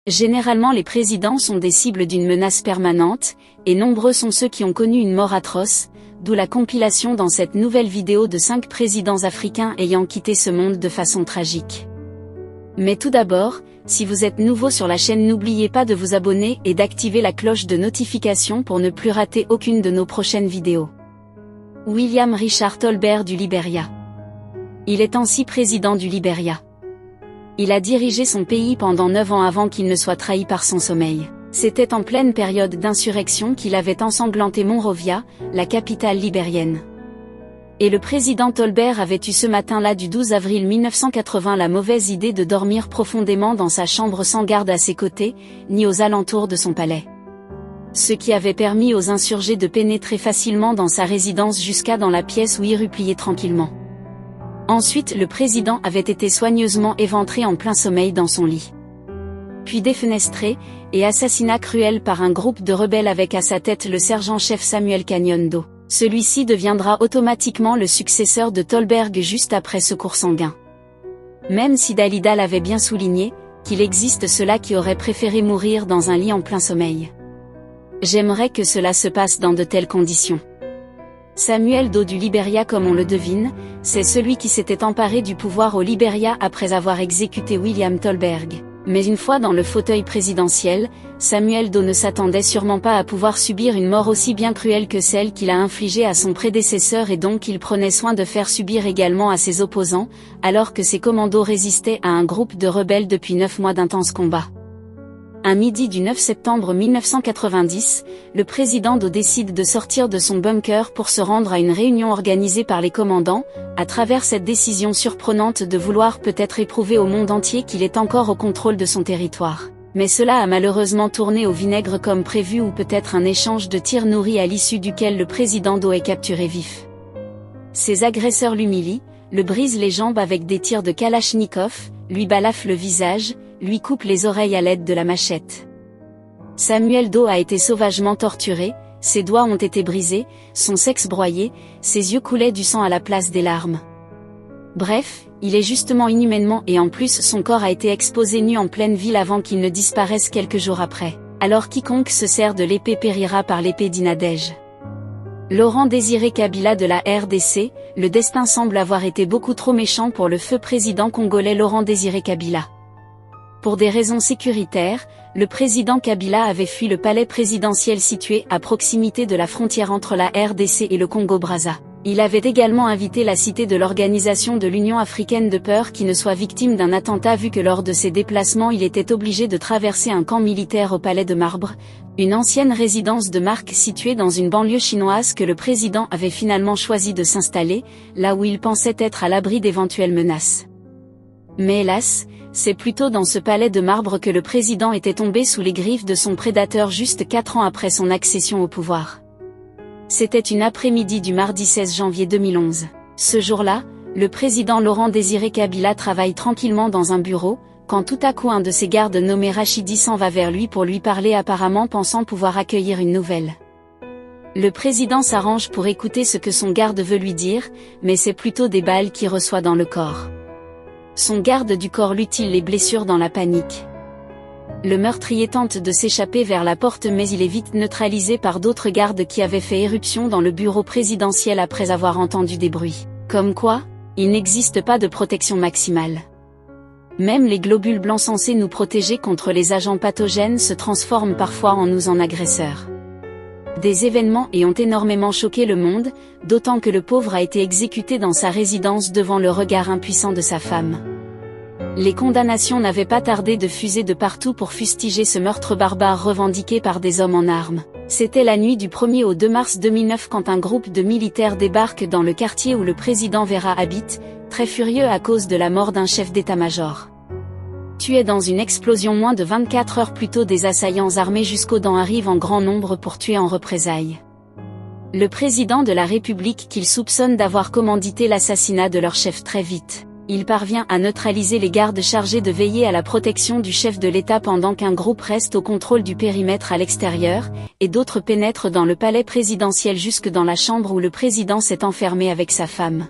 Généralement les présidents sont des cibles d'une menace permanente, et nombreux sont ceux qui ont connu une mort atroce, d'où la compilation dans cette nouvelle vidéo de 5 présidents africains ayant quitté ce monde de façon tragique. Mais tout d'abord, si vous êtes nouveau sur la chaîne, n'oubliez pas de vous abonner et d'activer la cloche de notification pour ne plus rater aucune de nos prochaines vidéos. William Richard Tolbert du Libéria. Il est ainsi président du Libéria. Il a dirigé son pays pendant 9 ans avant qu'il ne soit trahi par son sommeil. C'était en pleine période d'insurrection qu'il avait ensanglanté Monrovia, la capitale libérienne. Et le président Tolbert avait eu ce matin-là du 12 avril 1980 la mauvaise idée de dormir profondément dans sa chambre sans garde à ses côtés, ni aux alentours de son palais. Ce qui avait permis aux insurgés de pénétrer facilement dans sa résidence jusqu'à dans la pièce où il repliait tranquillement. Ensuite le président avait été soigneusement éventré en plein sommeil dans son lit. Puis défenestré, et assassinat cruel par un groupe de rebelles avec à sa tête le sergent-chef Samuel Kanyongo. Celui-ci deviendra automatiquement le successeur de Tolbert juste après ce cours sanguin. Même si Dalida l'avait bien souligné, qu'il existe ceux-là qui auraient préféré mourir dans un lit en plein sommeil. J'aimerais que cela se passe dans de telles conditions. Samuel Doe du Libéria, comme on le devine, c'est celui qui s'était emparé du pouvoir au Libéria après avoir exécuté William Tolbert. Mais une fois dans le fauteuil présidentiel, Samuel Doe ne s'attendait sûrement pas à pouvoir subir une mort aussi bien cruelle que celle qu'il a infligée à son prédécesseur, et donc il prenait soin de faire subir également à ses opposants, alors que ses commandos résistaient à un groupe de rebelles depuis 9 mois d'intenses combats. À midi du 9 septembre 1990, le président Doe décide de sortir de son bunker pour se rendre à une réunion organisée par les commandants, à travers cette décision surprenante de vouloir peut-être éprouver au monde entier qu'il est encore au contrôle de son territoire. Mais cela a malheureusement tourné au vinaigre comme prévu, ou peut-être un échange de tirs nourris à l'issue duquel le président Doe est capturé vif. Ses agresseurs l'humilient, le brisent les jambes avec des tirs de Kalachnikov, lui balafrent le visage, lui coupe les oreilles à l'aide de la machette. Samuel Doe a été sauvagement torturé, ses doigts ont été brisés, son sexe broyé, ses yeux coulaient du sang à la place des larmes. Bref, il est justement inhumainement, et en plus son corps a été exposé nu en pleine ville avant qu'il ne disparaisse quelques jours après. Alors quiconque se sert de l'épée périra par l'épée d'Inadej. Laurent Désiré Kabila de la RDC, le destin semble avoir été beaucoup trop méchant pour le feu président congolais Laurent Désiré Kabila. Pour des raisons sécuritaires, le président Kabila avait fui le palais présidentiel situé à proximité de la frontière entre la RDC et le Congo-Brazza. Il avait également invité la cité de l'Organisation de l'Union africaine de peur qu'il ne soit victime d'un attentat, vu que lors de ses déplacements il était obligé de traverser un camp militaire au palais de Marbre, une ancienne résidence de marque située dans une banlieue chinoise que le président avait finalement choisi de s'installer, là où il pensait être à l'abri d'éventuelles menaces. Mais hélas, c'est plutôt dans ce palais de marbre que le président était tombé sous les griffes de son prédateur juste 4 ans après son accession au pouvoir. C'était une après-midi du mardi 16 janvier 2011. Ce jour-là, le président Laurent Désiré Kabila travaille tranquillement dans un bureau, quand tout à coup un de ses gardes nommé Rachidi s'en va vers lui pour lui parler, apparemment pensant pouvoir accueillir une nouvelle. Le président s'arrange pour écouter ce que son garde veut lui dire, mais c'est plutôt des balles qu'il reçoit dans le corps. Son garde du corps lutte les blessures dans la panique. Le meurtrier tente de s'échapper vers la porte, mais il est vite neutralisé par d'autres gardes qui avaient fait éruption dans le bureau présidentiel après avoir entendu des bruits. Comme quoi, il n'existe pas de protection maximale. Même les globules blancs censés nous protéger contre les agents pathogènes se transforment parfois en agresseurs. Des événements ont énormément choqué le monde, d'autant que le pauvre a été exécuté dans sa résidence devant le regard impuissant de sa femme. Les condamnations n'avaient pas tardé de fuser de partout pour fustiger ce meurtre barbare revendiqué par des hommes en armes. C'était la nuit du 1er au 2 mars 2009 quand un groupe de militaires débarque dans le quartier où le président Vera habite, très furieux à cause de la mort d'un chef d'état-major. Tués dans une explosion moins de 24 heures plus tôt, des assaillants armés jusqu'aux dents arrivent en grand nombre pour tuer en représailles le président de la République, qu'ils soupçonnent d'avoir commandité l'assassinat de leur chef. Très vite, il parvient à neutraliser les gardes chargés de veiller à la protection du chef de l'État pendant qu'un groupe reste au contrôle du périmètre à l'extérieur, et d'autres pénètrent dans le palais présidentiel jusque dans la chambre où le président s'est enfermé avec sa femme.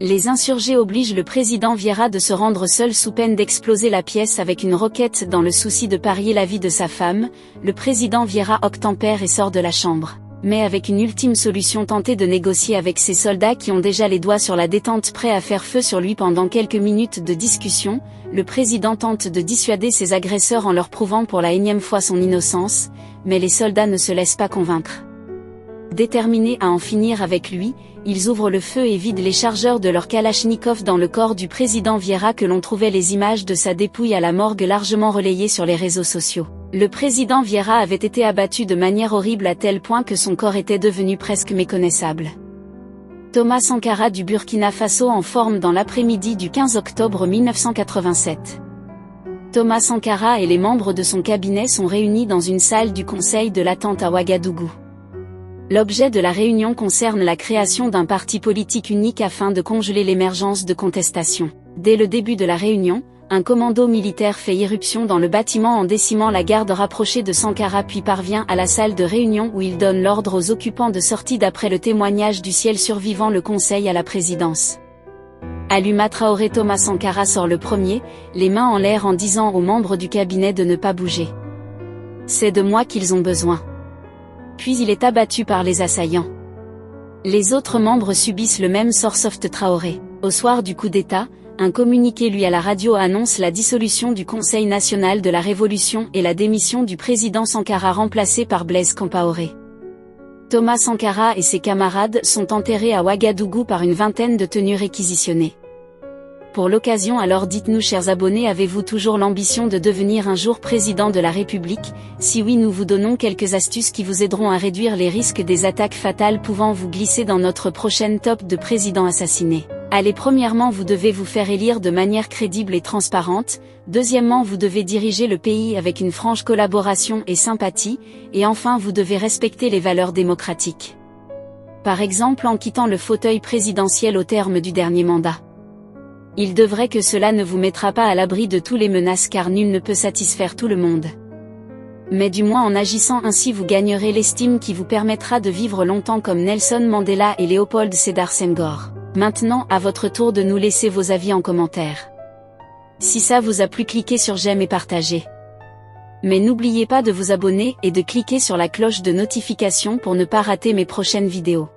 Les insurgés obligent le président Vieira de se rendre seul sous peine d'exploser la pièce avec une roquette dans le souci de parier la vie de sa femme. Le président Vieira obtempère et sort de la chambre. Mais avec une ultime solution, tenter de négocier avec ses soldats qui ont déjà les doigts sur la détente prêts à faire feu sur lui pendant quelques minutes de discussion. Le président tente de dissuader ses agresseurs en leur prouvant pour la énième fois son innocence, mais les soldats ne se laissent pas convaincre. Déterminés à en finir avec lui, ils ouvrent le feu et vident les chargeurs de leur kalachnikov dans le corps du président Vieira, que l'on trouvait les images de sa dépouille à la morgue largement relayées sur les réseaux sociaux. Le président Vieira avait été abattu de manière horrible à tel point que son corps était devenu presque méconnaissable. Thomas Sankara du Burkina Faso en forme dans l'après-midi du 15 octobre 1987. Thomas Sankara et les membres de son cabinet sont réunis dans une salle du Conseil de l'attente à Ouagadougou. L'objet de la réunion concerne la création d'un parti politique unique afin de congeler l'émergence de contestations. Dès le début de la réunion, un commando militaire fait irruption dans le bâtiment en décimant la garde rapprochée de Sankara, puis parvient à la salle de réunion où il donne l'ordre aux occupants de sortie. D'après le témoignage du ciel survivant le conseil à la présidence. Aluma Traoré. Thomas Sankara sort le premier, les mains en l'air, en disant aux membres du cabinet de ne pas bouger. C'est de moi qu'ils ont besoin. Puis il est abattu par les assaillants. Les autres membres subissent le même sort sauf Traoré. Au soir du coup d'État, un communiqué lu à la radio annonce la dissolution du Conseil national de la Révolution et la démission du président Sankara remplacé par Blaise Compaoré. Thomas Sankara et ses camarades sont enterrés à Ouagadougou par une vingtaine de tenues réquisitionnées. Pour l'occasion, alors dites-nous, chers abonnés, avez-vous toujours l'ambition de devenir un jour président de la République? Si oui, nous vous donnons quelques astuces qui vous aideront à réduire les risques des attaques fatales pouvant vous glisser dans notre prochaine top de présidents assassinés. Allez, premièrement, vous devez vous faire élire de manière crédible et transparente. Deuxièmement, vous devez diriger le pays avec une franche collaboration et sympathie. Et enfin, vous devez respecter les valeurs démocratiques. Par exemple, en quittant le fauteuil présidentiel au terme du dernier mandat. Il devrait que cela ne vous mettra pas à l'abri de toutes les menaces, car nul ne peut satisfaire tout le monde. Mais du moins en agissant ainsi, vous gagnerez l'estime qui vous permettra de vivre longtemps comme Nelson Mandela et Léopold Sédar Senghor. Maintenant, à votre tour de nous laisser vos avis en commentaire. Si ça vous a plu, cliquez sur j'aime et partagez. Mais n'oubliez pas de vous abonner et de cliquer sur la cloche de notification pour ne pas rater mes prochaines vidéos.